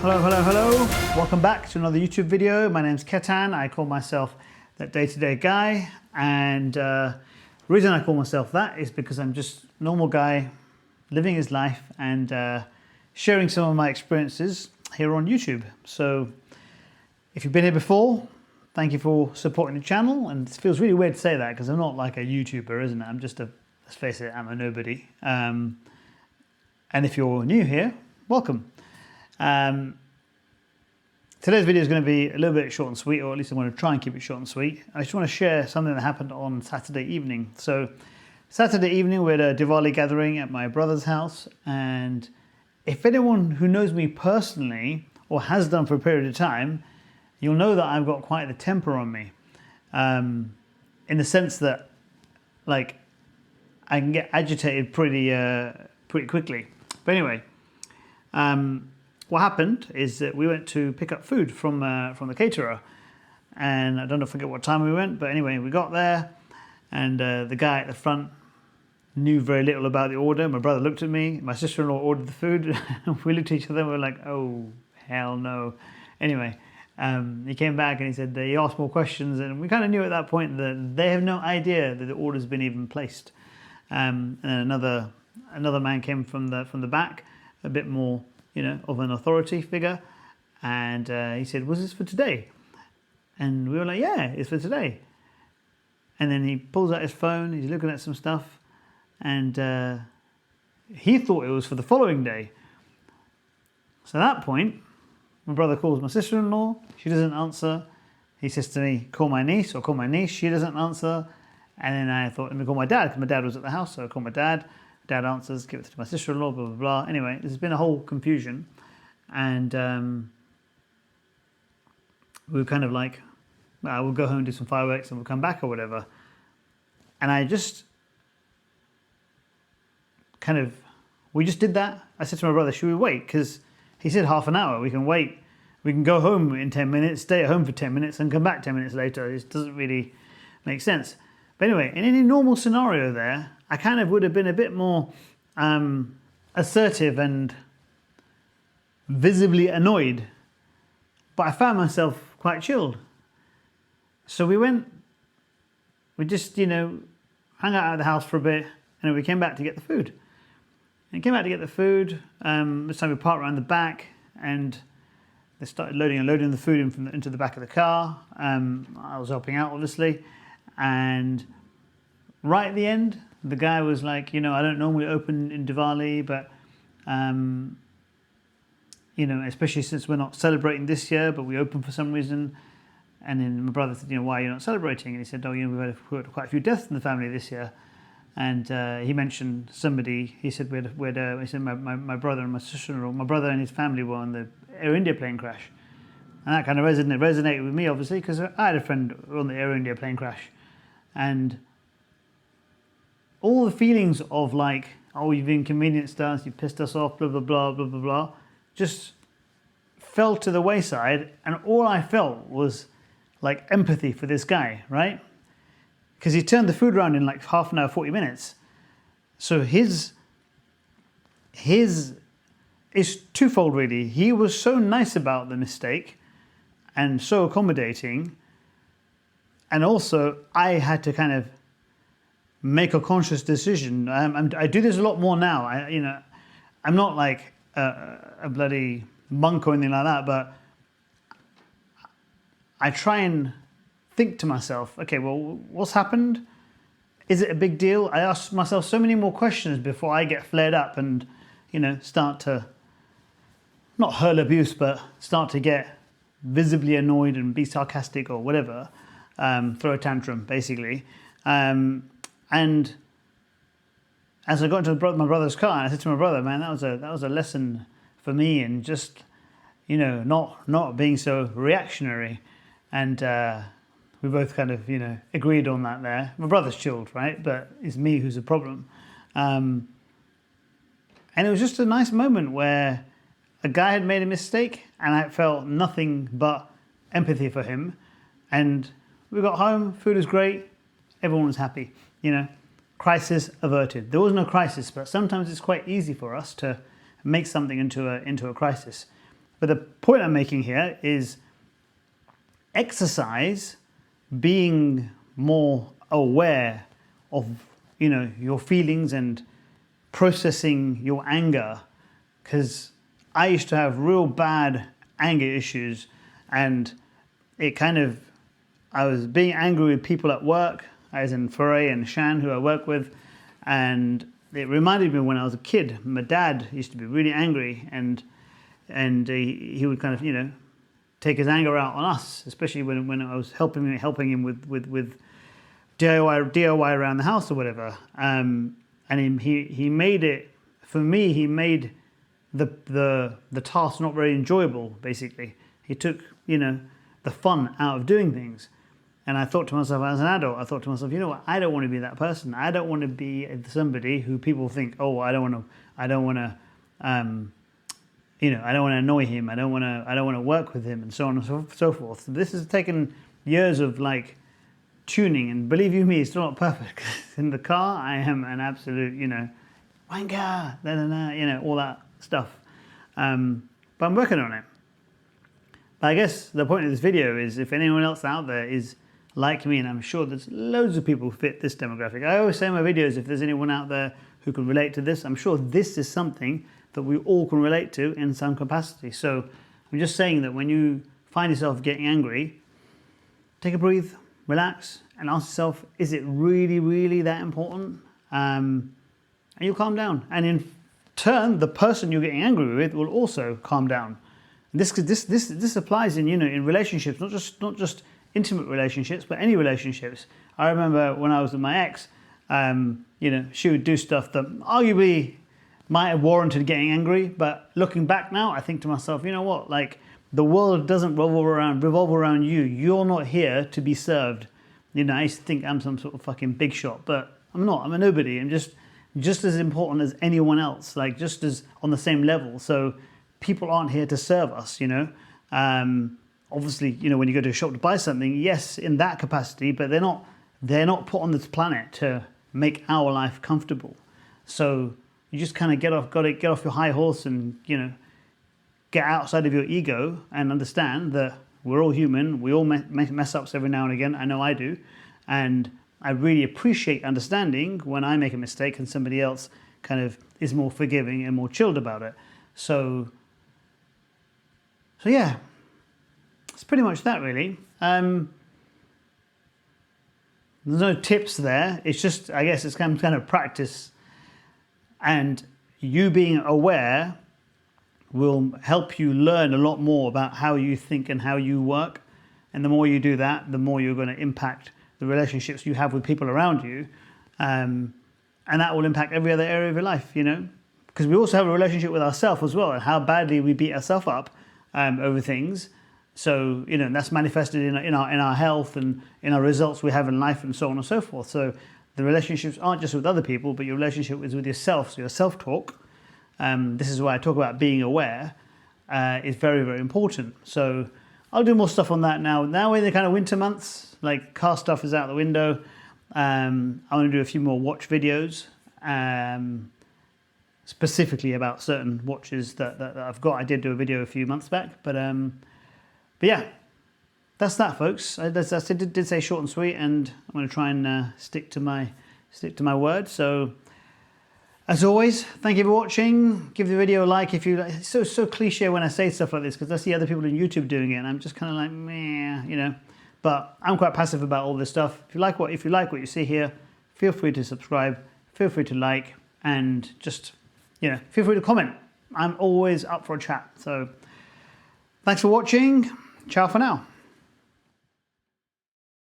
Hello. Welcome back to another YouTube video. My name's Ketan. I call myself that day-to-day guy. And the reason I call myself that is because I'm just a normal guy living his life and sharing some of my experiences here on YouTube. So if you've been here before, thank you for supporting the channel. And it feels really weird to say that because I'm not like a YouTuber, isn't it? I'm just let's face it, I'm a nobody. And if you're new here, welcome. Today's video is going to be a little bit short and sweet, or at least I'm going to try and keep it short and sweet. I just want to share something that happened on Saturday evening. So Saturday evening we had a Diwali gathering at my brother's house, and if anyone who knows me personally or has done for a period of time, you'll know that I've got quite the temper on me, in the sense that like I can get agitated pretty quickly. But anyway, what happened is that we went to pick up food from the caterer, and I don't forget what time we went, but anyway, we got there, and the guy at the front knew very little about the order. My brother looked at me, my sister-in-law ordered the food, and we looked at each other and we were like, oh, hell no. Anyway, he came back and he said he asked more questions, and we kind of knew at that point that they have no idea that the order's been even placed. And another man came from the back, a bit more, you know, of an authority figure, and he said, was this for today? And we were like, yeah, it's for today. And then he pulls out his phone, he's looking at some stuff, and he thought it was for the following day. So at that point, my brother calls my sister-in-law, she doesn't answer. He says to me, call my niece, or call my niece, she doesn't answer. And then I thought, let me call my dad, because my dad was at the house, so I called my dad. Dad answers, give it to my sister-in-law, blah, blah, blah. Anyway, there's been a whole confusion. And we were kind of like, well, we'll go home and do some fireworks and we'll come back or whatever. And we just did that. I said to my brother, should we wait? Because he said half an hour, we can wait. We can go home in 10 minutes, stay at home for 10 minutes and come back 10 minutes later. It doesn't really make sense. But anyway, in any normal scenario there, I kind of would have been a bit more assertive and visibly annoyed, but I found myself quite chilled. So we just, you know, hung out of the house for a bit, and then we came back to get the food. And came back to get the food, this time we parked around the back, and they started loading the food into the back of the car. I was helping out, obviously, and right at the end, the guy was like, you know, I don't normally open in Diwali, but, you know, especially since we're not celebrating this year, but we open for some reason. And then my brother said, you know, why are you not celebrating? And he said, oh, you know, we've had quite a few deaths in the family this year. And he mentioned somebody, he said, he said my brother and my sister-in-law, my brother and his family were on the Air India plane crash. And that kind of resonated with me, obviously, because I had a friend on the Air India plane crash. And all the feelings of like, oh, you've inconvenienced us, you pissed us off, blah, blah, blah, blah, blah, blah, just fell to the wayside. And all I felt was like empathy for this guy, right? Because he turned the food around in like half an hour, 40 minutes. So his is twofold, really. He was so nice about the mistake and so accommodating. And also, I had to kind of make a conscious decision. I do this a lot more now. I'm not like a bloody monk or anything like that, but I try and think to myself, okay, well, what's happened? Is it a big deal? I ask myself so many more questions before I get flared up and, you know, start to, not hurl abuse, but start to get visibly annoyed and be sarcastic or whatever, throw a tantrum, basically. And as I got into my brother's car, and I said to my brother, man, that was a lesson for me in just, you know, not being so reactionary. And we both kind of, you know, agreed on that there. My brother's chilled, right? But it's me who's a problem. And it was just a nice moment where a guy had made a mistake and I felt nothing but empathy for him. And we got home, food was great, everyone was happy, you know. Crisis averted. There was no crisis, but sometimes it's quite easy for us to make something into a crisis. But the point I'm making here is exercise being more aware of, your feelings and processing your anger. Because I used to have real bad anger issues, and I was being angry with people at work, as in Foray and Shan, who I work with, and it reminded me when I was a kid. My dad used to be really angry, and he would kind of, take his anger out on us, especially when I was helping him with DIY around the house or whatever. And he made it, for me, he made the task not very enjoyable, basically. He took, the fun out of doing things. And I thought to myself, as an adult, you know what? I don't want to be that person. I don't want to be somebody who people think, oh, I don't want to annoy him. I don't want to work with him, and so on and so forth. So this has taken years of tuning, and believe you me, it's still not perfect. In the car, I am an absolute, wanker, all that stuff. But I'm working on it. But I guess the point of this video is, if anyone else out there is like me, and I'm sure there's loads of people who fit this demographic. I always say in my videos, if there's anyone out there who can relate to this, I'm sure this is something that we all can relate to in some capacity. So I'm just saying that when you find yourself getting angry, take a breathe, relax, and ask yourself, is it really, really that important? And you'll calm down. And in turn, the person you're getting angry with will also calm down. And this applies in in relationships, not just intimate relationships, but any relationships. I remember when I was with my ex, she would do stuff that arguably might have warranted getting angry, but looking back now, I think to myself, you know what? The world doesn't revolve around you. You're not here to be served. I used to think I'm some sort of fucking big shot, but I'm not. I'm a nobody. I'm just as important as anyone else, just as on the same level. So people aren't here to serve us, Obviously, when you go to a shop to buy something, yes, in that capacity, but they're not put on this planet to make our life comfortable. So you just kind of get off your high horse and, get outside of your ego and understand that we're all human. We all make mess ups every now and again. I know I do. And I really appreciate understanding when I make a mistake and somebody else kind of is more forgiving and more chilled about it. So yeah, it's pretty much that, really. There's no tips there. It's just, I guess it's kind of practice. And you being aware will help you learn a lot more about how you think and how you work. And the more you do that, the more you're going to impact the relationships you have with people around you. And that will impact every other area of your life, Because we also have a relationship with ourselves as well, and how badly we beat ourselves up over things. So, that's manifested in our health and in our results we have in life and so on and so forth. So the relationships aren't just with other people, but your relationship is with yourself. So your self-talk, this is why I talk about being aware, is very, very important. So I'll do more stuff on that now. Now in the kind of winter months, car stuff is out the window. I'm going to do a few more watch videos, specifically about certain watches that I've got. I did do a video a few months back, but yeah, that's that, folks. I did say short and sweet, and I'm going to try and stick to my word. So, as always, thank you for watching. Give the video a like if you like. It's so cliche when I say stuff like this, because I see other people on YouTube doing it, and I'm just kind of like, meh, But I'm quite passive about all this stuff. If you like what you see here, feel free to subscribe. Feel free to like, and just feel free to comment. I'm always up for a chat. So, thanks for watching. Ciao for now.